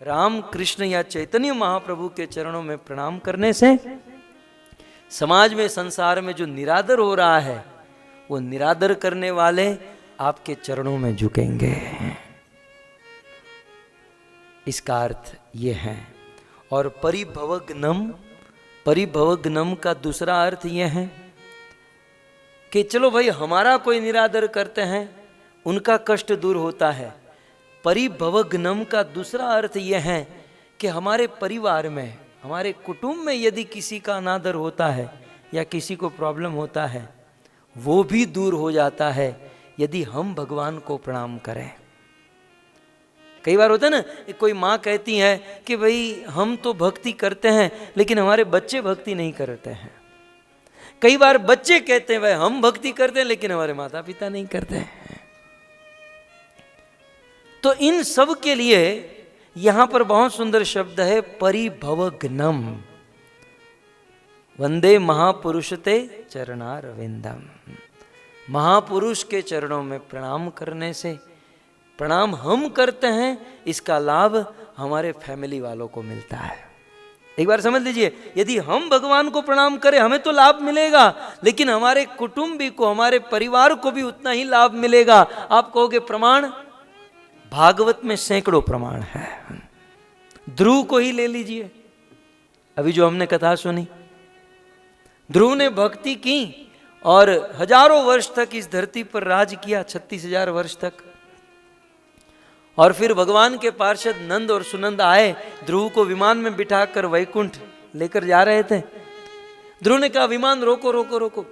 राम कृष्ण या चैतन्य महाप्रभु के चरणों में प्रणाम करने से समाज में, संसार में जो निरादर हो रहा है, वो निरादर करने वाले आपके चरणों में झुकेंगे। इसका अर्थ ये है। और परिभवग्नम, परिभवग्नम का दूसरा अर्थ ये है कि चलो भाई हमारा कोई निरादर करते हैं, उनका कष्ट दूर होता है। परिभवग्नम का दूसरा अर्थ यह है कि हमारे परिवार में, हमारे कुटुंब में यदि किसी का अनादर होता है या किसी को प्रॉब्लम होता है, वो भी दूर हो जाता है यदि हम भगवान को प्रणाम करें। कई बार होता है ना, कोई माँ कहती है कि भाई हम तो भक्ति करते हैं लेकिन हमारे बच्चे भक्ति नहीं करते हैं। कई बार बच्चे कहते हैं भाई हम भक्ति करते हैं लेकिन हमारे माता पिता नहीं करते हैं। तो इन सब के लिए यहां पर बहुत सुंदर शब्द है परिभवग्नम। वंदे महापुरुषते चरणारविंदम। महापुरुष के चरणों में प्रणाम करने से, प्रणाम हम करते हैं, इसका लाभ हमारे फैमिली वालों को मिलता है। एक बार समझ लीजिए, यदि हम भगवान को प्रणाम करें हमें तो लाभ मिलेगा, लेकिन हमारे कुटुंबी को, हमारे परिवार को भी उतना ही लाभ मिलेगा। आप कहोगे प्रमाण, भागवत में सैकड़ों प्रमाण है। ध्रुव को ही ले लीजिए, अभी जो हमने कथा सुनी, ध्रुव ने भक्ति की और हजारों वर्ष तक इस धरती पर राज किया, 36,000 वर्ष तक। और फिर भगवान के पार्षद नंद और सुनंद आए, ध्रुव को विमान में बिठाकर वैकुंठ लेकर जा रहे थे। ध्रुव ने कहा विमान रोको रोको रोको।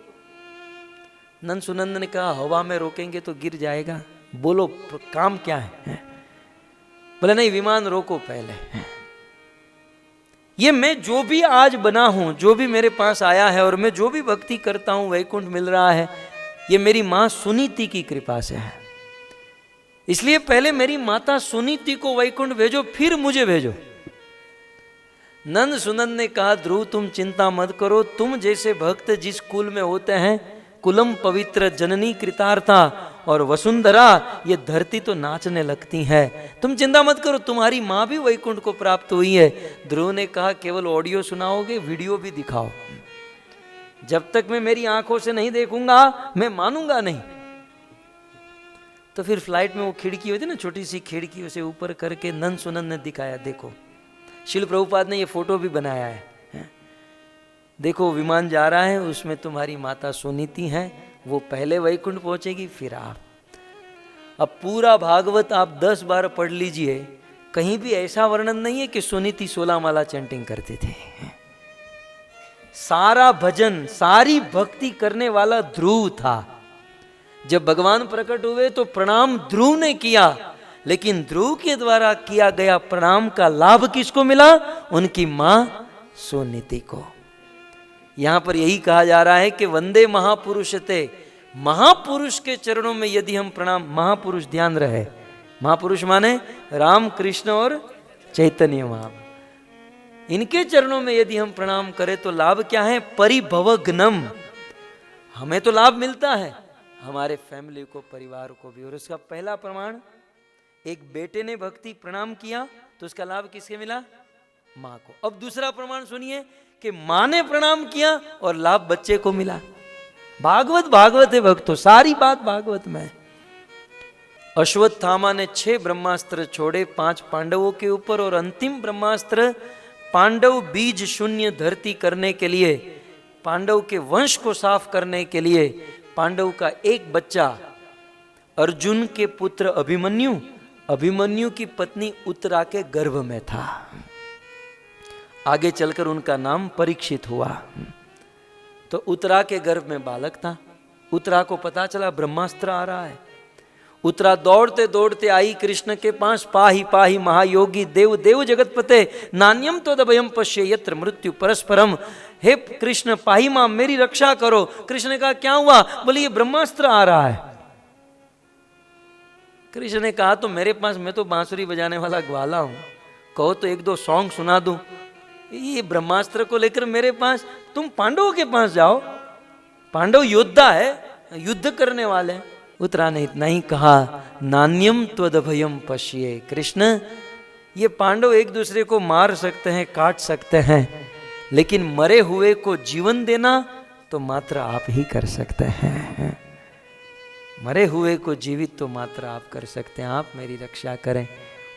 नंद सुनंद ने कहा हवा में रोकेंगे तो गिर जाएगा, बोलो काम क्या है? बोले नहीं, विमान रोको पहले। ये मैं जो भी आज बना हूं, जो भी मेरे पास आया है और मैं जो भी भक्ति करता हूं, वैकुंठ मिल रहा है, ये मेरी मां सुनीति की कृपा से है। इसलिए पहले मेरी माता सुनीति को वैकुंठ भेजो, फिर मुझे भेजो। नंद सुनंद ने कहा ध्रुव तुम चिंता मत करो, तुम जैसे भक्त जिस कुल में होते हैं, कुलम पवित्र जननी कृतार्था और वसुंधरा, ये धरती तो नाचने लगती है। तुम चिंता मत करो, तुम्हारी माँ भी वैकुंठ को प्राप्त हुई है। ध्रुव ने कहा केवल ऑडियो सुनाओगे, वीडियो भी दिखाओ। जब तक मैं मेरी आंखों से नहीं देखूंगा मैं मानूंगा नहीं। तो फिर फ्लाइट में वो खिड़की होती ना, छोटी सी खिड़की, उसे ऊपर करके नंद सुनंद ने दिखाया, देखो। शिल प्रभुपाद ने ये फोटो भी बनाया है, देखो विमान जा रहा है, उसमें तुम्हारी माता सुनीति है, वो पहले वैकुंठ पहुंचेगी फिर आप। अब पूरा भागवत आप 10 बार पढ़ लीजिए, कहीं भी ऐसा वर्णन नहीं है कि सुनीति 16 माला चैंटिंग करते थे। सारा भजन, सारी भक्ति करने वाला ध्रुव था। जब भगवान प्रकट हुए तो प्रणाम ध्रुव ने किया, लेकिन ध्रुव के द्वारा किया गया प्रणाम का लाभ किसको मिला? उनकी मां सुनीति को। यहां पर यही कहा जा रहा है कि वंदे महापुरुषते, महापुरुष के चरणों में यदि हम प्रणाम, महापुरुष ध्यान रहे, महापुरुष माने राम कृष्ण और चैतन्य महाप्रभु, इनके चरणों में यदि हम प्रणाम करें तो लाभ क्या है? परिभवग्नम। हमें तो लाभ मिलता है, हमारे फैमिली को, परिवार को भी। और उसका पहला प्रमाण, एक बेटे ने भक्ति प्रणाम किया तो उसका लाभ किसके मिला? माँ को। अब दूसरा प्रमाण सुनिए कि माँ ने प्रणाम किया और लाभ बच्चे को मिला। भागवत भागवत है भक्तों, सारी बात भागवत में। अश्वत्थामा ने 6 ब्रह्मास्त्र छोड़े 5 पांडवों के ऊपर, और अंतिम ब्रह्मास्त्र पांडव बीज शून्य धरती करने के लिए, पांडव के वंश को साफ करने के लिए, पांडव का एक बच्चा अर्जुन के पुत्र अभिमन्यु, अभिमन्यु की पत्नी उत्तरा के गर्भ में था। आगे चलकर उनका नाम परीक्षित हुआ। तो उत्तरा के गर्भ में बालक था। उत्तरा को पता चला ब्रह्मास्त्र आ रहा है। उत्तरा दौड़ते दौड़ते आई कृष्ण के पास, पाहि पाहि महायोगी देव देव जगतपते, नान्यम तदभयम पश्ये यत्र मृत्यु परस्परम। हे कृष्ण पाहि मां, मेरी रक्षा करो। कृष्ण ने कहा क्या हुआ? बोले ये ब्रह्मास्त्र आ रहा है। कृष्ण ने कहा तो मेरे पास, मैं तो बांसुरी बजाने वाला ग्वाला हूं, कहो तो 1-2 सॉन्ग सुना दूं। ये ब्रह्मास्त्र को लेकर मेरे पास, तुम पांडवों के पास जाओ, पांडव योद्धा है, युद्ध करने वाले। उत्तरा ने इतना ही कहा, नान्यम त्वदभयम पश्ये। कृष्ण ये पांडव एक दूसरे को मार सकते हैं, काट सकते हैं, लेकिन मरे हुए को जीवन देना तो मात्र आप ही कर सकते हैं। मरे हुए को जीवित तो मात्र आप कर सकते हैं। आप मेरी रक्षा करें।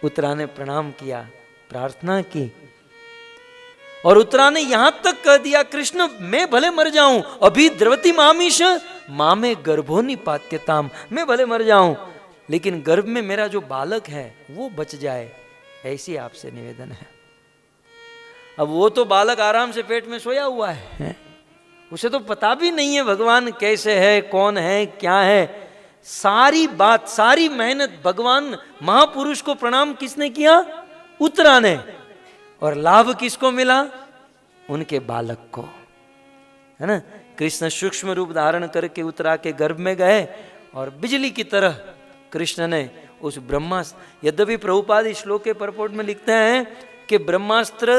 उत्तरा ने प्रणाम किया, प्रार्थना की, और उत्तरा ने यहां तक कह दिया, कृष्ण मैं भले मर जाऊं, अभी द्रवती मामीश मामे गर्भो निपात्यताम, मैं भले मर जाऊं लेकिन गर्भ में मेरा जो बालक है वो बच जाए, ऐसी आपसे निवेदन है। अब वो तो बालक आराम से पेट में सोया हुआ है, उसे तो पता भी नहीं है भगवान कैसे है, कौन है, क्या है। सारी बात, सारी मेहनत, भगवान महापुरुष को प्रणाम किसने किया? उत्तरा ने। और लाभ किसको मिला? उनके बालक को, है ना। कृष्ण सूक्ष्म रूप धारण करके उत्तरा के गर्भ में गए और बिजली की तरह कृष्ण ने उस ब्रह्मास्त्र, यद्यपि प्रभुपाद इस श्लोक के परपोर्ट में लिखते हैं कि ब्रह्मास्त्र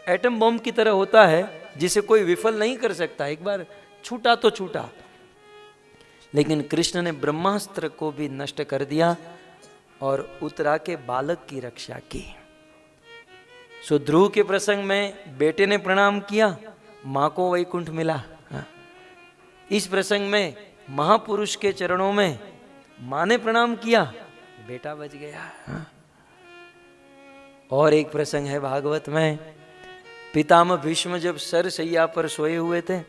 एटम बम की तरह होता है जिसे कोई विफल नहीं कर सकता, एक बार छूटा तो छूटा, लेकिन कृष्ण ने ब्रह्मास्त्र को भी नष्ट कर दिया और उत्तरा के बालक की रक्षा की। सो ध्रुव के प्रसंग में बेटे ने प्रणाम किया, मां को वैकुंठ मिला। इस प्रसंग में महापुरुष के चरणों में मां ने प्रणाम किया, बेटा बच गया। और एक प्रसंग है भागवत में, पितामह भीष्म जब सरसैया पर सोए हुए थे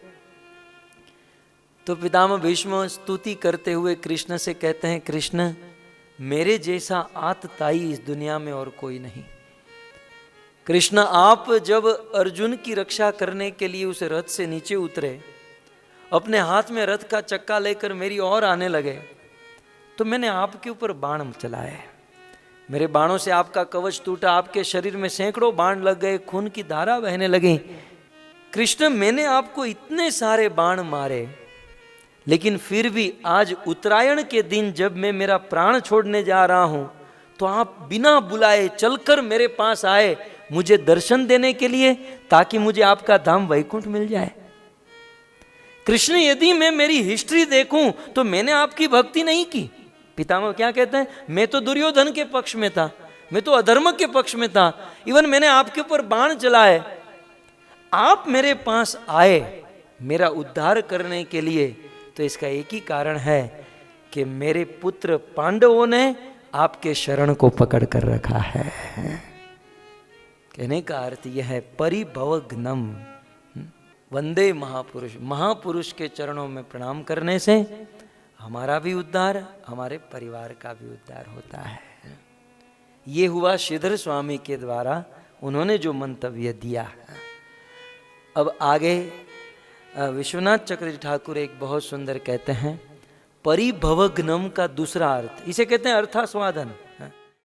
तो पितामह भीष्म स्तुति करते हुए कृष्ण से कहते हैं, कृष्ण मेरे जैसा आतताई इस दुनिया में और कोई नहीं। कृष्ण आप जब अर्जुन की रक्षा करने के लिए उस रथ से नीचे उतरे, अपने हाथ में रथ का चक्का लेकर मेरी ओर आने लगे, तो मैंने आपके ऊपर बाण चलाए, मेरे बाणों से आपका कवच टूटा, आपके शरीर में सैकड़ों बाण लग गए, खून की धारा बहने लगी। कृष्ण मैंने आपको इतने सारे बाण मारे, लेकिन फिर भी आज उत्तरायण के दिन जब मैं मेरा प्राण छोड़ने जा रहा हूं तो आप बिना बुलाए चलकर मेरे पास आए मुझे दर्शन देने के लिए, ताकि मुझे आपका धाम वैकुंठ मिल जाए। कृष्ण यदि मैं मेरी हिस्ट्री देखूं तो मैंने आपकी भक्ति नहीं की। पितामह क्या कहते हैं, मैं तो दुर्योधन के पक्ष में था, मैं तो अधर्म के पक्ष में था, इवन मैंने आपके ऊपर बाण चलाए, आप मेरे पास आए मेरा उद्धार करने के लिए, तो इसका एक ही कारण है कि मेरे पुत्र पांडवों ने आपके शरण को पकड़ कर रखा है। कहने का अर्थ यह है, परिभवघ्नम वंदे महापुरुष, महापुरुष के चरणों में प्रणाम करने से हमारा भी उद्धार, हमारे परिवार का भी उद्धार होता है। ये हुआ श्रीधर स्वामी के द्वारा उन्होंने जो मंतव्य दिया। अब आगे विश्वनाथ चक्रवर्ती ठाकुर एक बहुत सुंदर कहते हैं, परिभवघ्नम का दूसरा अर्थ, इसे कहते हैं अर्थास्वादन।